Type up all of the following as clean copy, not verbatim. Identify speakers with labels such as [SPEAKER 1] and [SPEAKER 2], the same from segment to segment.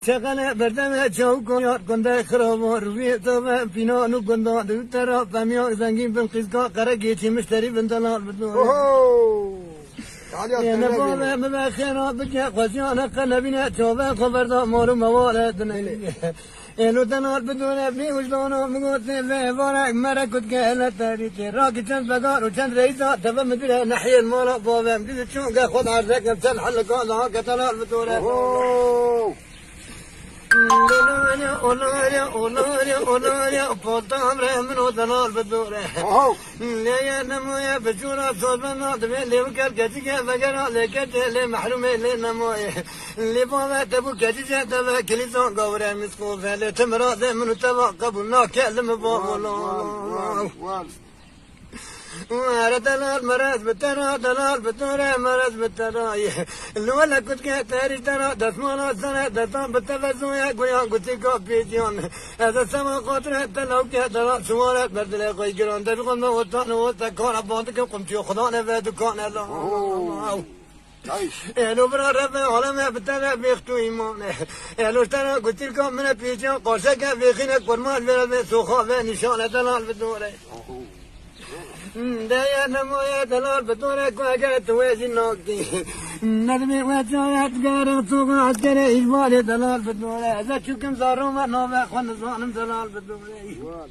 [SPEAKER 1] شغله بردم چاو یاد کنده خرابان روی تو پینا نو گندان دو طرف بمیان زنگین بن قیزگاه قرقی چی مشتری بن دلال بدون یعنی بابا مبخیرا بکه قسیان قلبینه چوبه خبردار مارو موارد نیلی اینو دلال بدون ابنی وجدانو مگوته به بارک مرکت که هلت تاریخی راکی چند بگار و چند رئیسا تبا مدره نحیه المالا بابا مدره چون که خود عرضکم چند حلقان ها که دلال بدونه اولاریا پوتام رحمنو دلال بدوره لیا نمویا بجورا صوبنا دبي لي وكر كتيجا بقرا لكت لي محرومه لي نمويه اللي بابا تبو كتيجا تبا كليزون قورا مسكو فله تمرا من تبا قبلنا كلم بابا دلال مرز بترا دلال بترا مرز بترا الولا كنت كتاري ترى دسمانا سنة دسام بتفزون يا قويان قتي كوبيديون هذا سما قطرة تلو كترا سوالات بردل قوي جران تلقون وطن وتكون أبوانتك قمت خدانا فدكان الله لو برا ربنا على بترا بيختو إيمانه لو ترى قلت لكم من بيجان قرشك بيخينك برمان بيرد سوخا بنشان دلال بدوره دايا نمويا دلال بدورة كواجا توازي نوكي ندمي وجايات قارن سوق عسكري إجباري دلال بدورة إذا شوكم زاروما نوبة خون زوانم دلال بدورة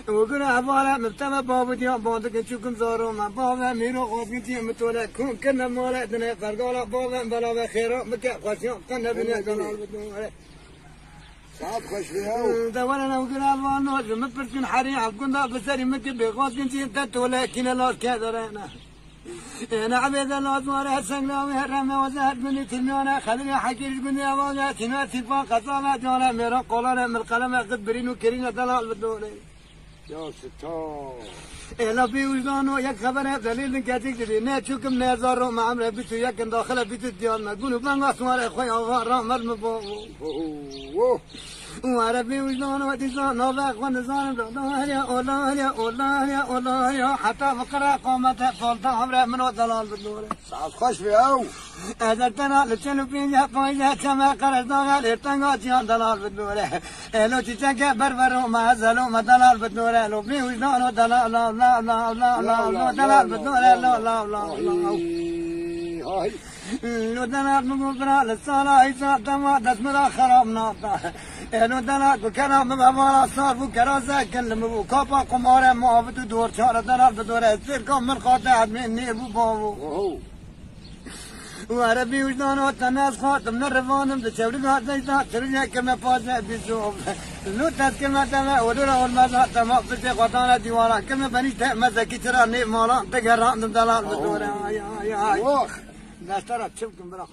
[SPEAKER 1] وقول عبارة مبتلى بابو ديان بانتك شوكم زاروما بابا ميرو قاسم تيم متولى كنا مولا دنيا فرقالا بابا بلا خيرا مكا قاسيان كنا بني دلال بدورة
[SPEAKER 2] صعب خوش فيها
[SPEAKER 1] دورنا وقول الله نوجه مبرسين حريعة كنا بسري مكب بغاز كنتي انتت ولكن لا كذرنا انا عبيد الله ازوار السنغلاوي هرمي وزهد مني تلميانا خليني حكير بني اواجه تنوات تلفان قصامة جانا ميران قولانا من القلمة قد برينو كرينا دلال بدولي
[SPEAKER 2] يا ستار
[SPEAKER 1] انا بيوجدانو يك خبره دليل كاتيك دي ناتشوكم نازارو مع عمره بيتو يك داخله بيتو ديالنا قولوا بلان اسوار اخويا رامر مبو وعربي وجدانو وديسان نوبه اخوان زانم دولاريا اولاريا حتى فقرا قومته فولتا عمره منو دلال بدوره
[SPEAKER 2] صعب خوش فيها
[SPEAKER 1] اذا ترى لتشلو بينها قويها كما قرز داغال ارتنقا جيان دلال بدوره لو تشكى بربرو ما زلو ما دلال بدوره لو بي وجدانو دلال لا لا لا لا لا دلال بدوره لا لا لا لا لو دلال مقبرا للصلاة عيسى دما دسمرا خراب ناطا لو دلال بكرام بابارا صار بكرا زاكن لمبو كوبا قمارة معابد دور شارة دلال بدوره سيركم من قاطع من نير بابو وعربي وجدانو تناس خاطم من الرفانم تشاوري قاعد زيتا ترجع كما فازع بيزوم لو تذكر تما ودورا والمزا تما بتي قطانا ديوارا كما بني تما زكي ترى ني مالا تقرا دلال بدوره يا لا ترى تشوفكم براخ